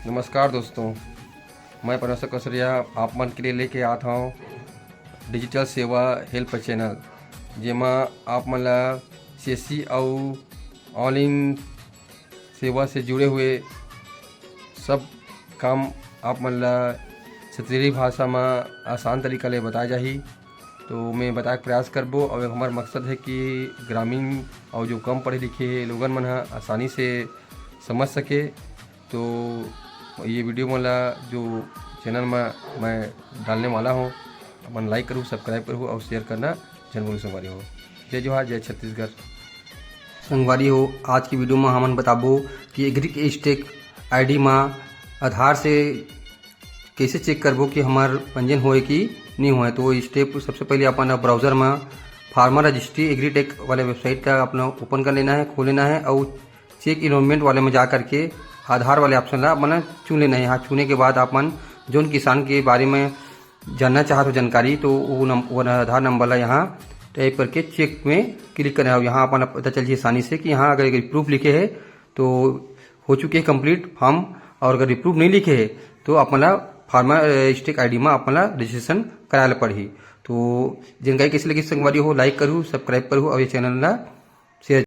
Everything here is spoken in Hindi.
नमस्कार दोस्तों, मैं परमेश्वर कसरिया आप मन के लिए लेके आता हूँ डिजिटल सेवा हेल्प चैनल, जेमा आप मन ला सीएससी और ऑनलाइन सेवा से जुड़े हुए सब काम आप मन ला क्षेत्रीय भाषा में आसान तरीका ले बताया जाही। तो मैं बताए प्रयास करबो और हमारा मकसद है कि ग्रामीण और जो कम पढ़े लिखे लोगन मन आसानी से समझ सके। तो ये वीडियो मला जो चैनल में मैं डालने वाला हूँ, अपन लाइक करूँ, सब्सक्राइब करूँ और शेयर करना जन बोलो संगवारी हो। जय जोहार, जय छत्तीसगढ़। संगवारी हो, आज की वीडियो में हमन बताबो कि एग्री स्टेक आईडी में आधार से कैसे चेक करबो कि हमार पंजीयन होए कि नहीं होए। तो वो स्टेप सबसे पहले अपन ब्राउज़र में फार्मर रजिस्ट्री एग्रीटेक वाले वेबसाइट का अपना ओपन कर लेना है, खोल लेना है और चेक इनरोलमेंट वाले में जा करके आधार वाले ऑप्शन ला अपन चुन लेना है। यहाँ चुने के बाद अपन जोन किसान के बारे में जानना चाहते हो जानकारी, तो वो आधार नंबर ला यहाँ टाइप करके चेक में क्लिक करना है। यहाँ अपन पता चल जाए आसानी से कि यहाँ अगर रिप्रूव लिखे है तो हो चुके हैं कंप्लीट फॉर्म, और अगर रिप्रूव नहीं लिखे है तो अपना फार्मर स्टेक आईडी में अपना रजिस्ट्रेशन कराया पड़ी। तो जानकारी कैसे लगी संगवारी हो, लाइक करूँ, सब्सक्राइब करूँ और ये चैनल ला